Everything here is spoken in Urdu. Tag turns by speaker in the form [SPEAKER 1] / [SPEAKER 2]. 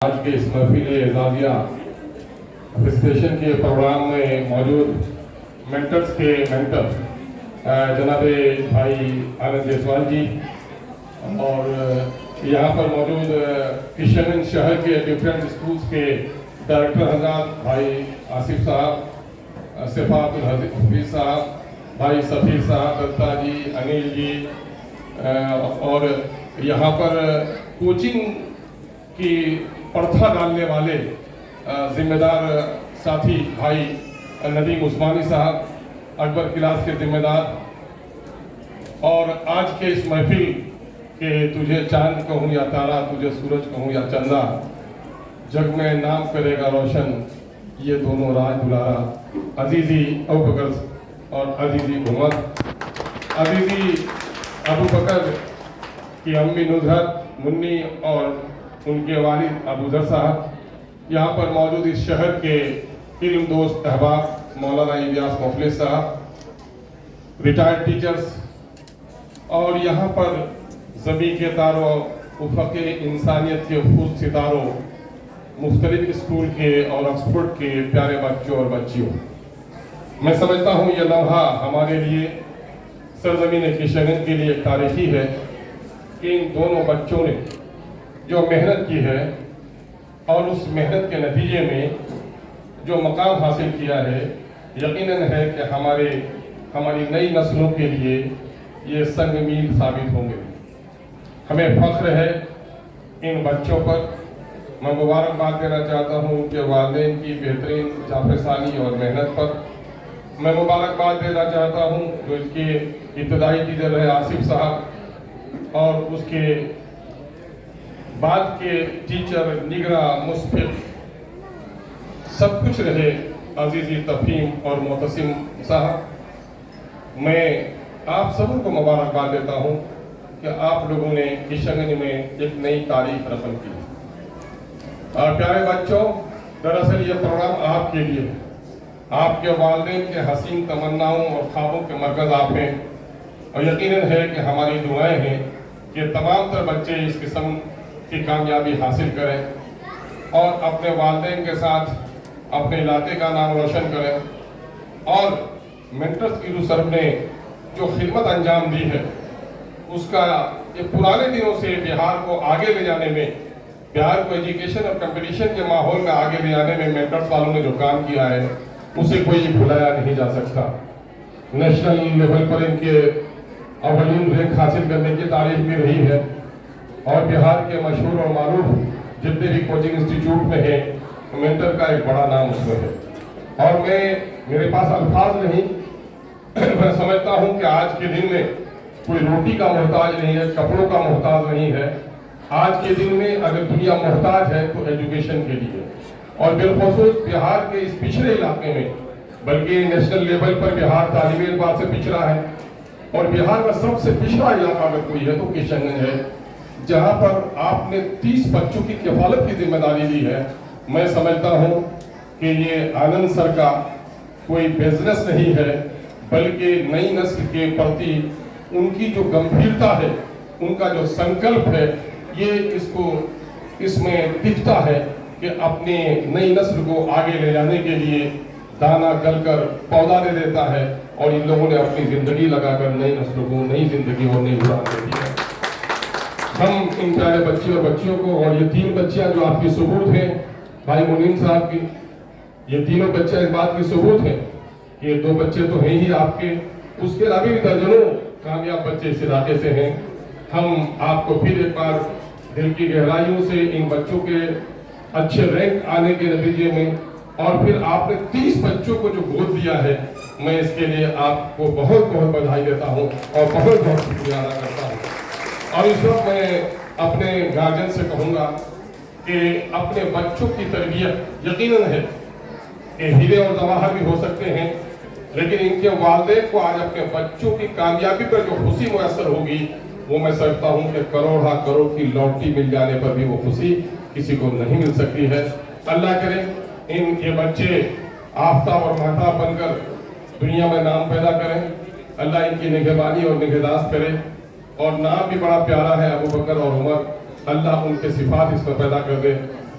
[SPEAKER 1] آج کے اس محفل اعزازیہ اپریسیشن کے پروگرام میں موجود مینٹرز کے مینٹر جناب بھائی آنند جیسوال جی اور یہاں پر موجود کشن گنج شہر کے ڈفرینٹ اسکولز کے ڈائریکٹر حضرات بھائی آصف صاحب، صفا عبدالحفیظ صاحب، بھائی سفیر صاحب، دتا جی، انل جی، اور یہاں پر کوچنگ کی پرتھا ڈالنے والے ذمہ دار ساتھی بھائی ندیم عثمانی صاحب، اکبر کلاس کے ذمہ دار، اور آج کے اس محفل کہ تجھے چاند کہوں یا تارا، تجھے سورج کہوں یا چندہ، جگ میں نام کرے گا روشن یہ دونوں راج دلارا، عزیزی ابوبکر اور عزیزی عمر، عزیزی ابوبکر کی امی نظہت منی اور ان کے والد ابوذر صاحب، یہاں پر موجود اس شہر کے علم دوست احباب مولانا الیاس مفلس صاحب، ریٹائرڈ ٹیچرز، اور یہاں پر زمین کے تاروں، افق انسانیت کے خوب ستاروں، مختلف اسکول کے اور آکسفورڈ کے پیارے بچوں اور بچیوں، میں سمجھتا ہوں یہ لمحہ ہمارے لیے سرزمین کشن گنج کے لیے ایک تاریخی ہے کہ ان دونوں بچوں نے جو محنت کی ہے اور اس محنت کے نتیجے میں جو مقام حاصل کیا ہے، یقیناً ہے کہ ہماری نئی نسلوں کے لیے یہ سنگ میل ثابت ہوں گے۔ ہمیں فخر ہے ان بچوں پر۔ میں مبارکباد دینا چاہتا ہوں ان کے والدین کی بہترین جافرسانی اور محنت پر۔ میں مبارکباد دینا چاہتا ہوں جو اس کے ابتدائی ٹیچر رہے آصف صاحب، اور اس کے بعد کے ٹیچر نگراں، مشفق، سب کچھ رہے عزیزی تفہیم اور معتصم صاحب۔ میں آپ سب کو مبارکباد دیتا ہوں کہ آپ لوگوں نے کشن گنج میں ایک نئی تاریخ رقم کی۔ اور پیارے بچوں، دراصل یہ پروگرام آپ کے لیے ہے۔ آپ کے والدین کے حسین تمناؤں اور خوابوں کے مرکز آپ ہیں، اور یقیناً ہے کہ ہماری دعائیں ہیں کہ تمام تر بچے اس قسم کی کامیابی حاصل کریں اور اپنے والدین کے ساتھ اپنے علاقے کا نام روشن کریں، اور مینٹرز کی سر نے جو خدمت انجام دی ہے اس کا یہ پرانے دنوں سے بہار کو آگے لے جانے میں، بہار کو ایجوکیشن اور کمپٹیشن کے ماحول میں آگے لے جانے میں مینٹرز والوں نے جو کام کیا ہے اسے کوئی بھلایا نہیں جا سکتا۔ نیشنل لیول پر ان کے اولین رینک حاصل کرنے کی تاریخ بھی رہی ہے، اور بہار کے مشہور اور معروف جتنے بھی کوچنگ انسٹیٹیوٹ میں ہیں مینٹر کا ایک بڑا نام اس میں ہے۔ اور میرے پاس الفاظ نہیں، میں سمجھتا ہوں کہ آج کے دن میں کوئی روٹی کا محتاج نہیں ہے، کپڑوں کا محتاج نہیں ہے۔ آج کے دن میں اگر دنیا محتاج ہے تو ایجوکیشن کے لیے، اور بالخصوص بہار کے اس پچھڑے علاقے میں، بلکہ نیشنل لیول پر بہار تعلیمی اعتبار سے پچھڑا ہے، اور بہار کا سب سے پچھڑا علاقہ اگر کوئی ہے تو کشن گنج ہے، جہاں پر آپ نے 30 بچوں کی کفالت کی ذمہ داری لی ہے۔ میں سمجھتا ہوں کہ یہ آنند سر کا کوئی بزنس نہیں ہے، بلکہ نئی نسل کے پرتی ان کی جو گمبھیرتا ہے، ان کا جو سنکلپ ہے، یہ اس میں دکھتا ہے کہ اپنی نئی نسل کو آگے لے جانے کے لیے دانا گل کر پودا دے دیتا ہے، اور ان لوگوں نے اپنی زندگی لگا کر نئی نسلوں کو نئی زندگی اور نئی اڑان دے دی ہے۔ ہم ان پیارے بچے اور بچیوں کو، اور یہ 3 بچیاں جو آپ کی ثبوت ہیں بھائی منیم صاحب کی، یہ تینوں بچے اس بات کی ثبوت ہیں کہ یہ 2 بچے تو ہیں ہی آپ کے، اس کے علاوہ بھی درجنوں کامیاب بچے اس علاقے سے ہیں۔ ہم آپ کو پھر ایک بار دل کی گہرائیوں سے ان بچوں کے اچھے رینک آنے کے نتیجے میں، اور پھر آپ نے 30 بچوں کو جو گود دیا ہے، میں اس کے لیے آپ کو بہت بہت بدھائی دیتا ہوں اور بہت بہت شکریہ ادا کرتا ہوں۔ اور اس وقت میں اپنے گارجن سے کہوں گا کہ اپنے بچوں کی تربیت یقیناً ہے کہ ہیرے اور جواہر بھی ہو سکتے ہیں، لیکن ان کے والدین کو آج اپنے بچوں کی کامیابی پر جو خوشی میسر ہوگی، وہ میں سمجھتا ہوں کہ کروڑ ہا کروڑ کی لاٹری مل جانے پر بھی وہ خوشی کسی کو نہیں مل سکتی ہے۔ اللہ کرے یہ بچے آفتاب اور مہتاب بن کر دنیا میں نام پیدا کریں، اللہ ان کی نگہبانی اور نگہداشت کرے، اور نام بھی بڑا پیارا ہے ابوبکر اور عمر، اللہ ان کے صفات اس میں پیدا کر دے۔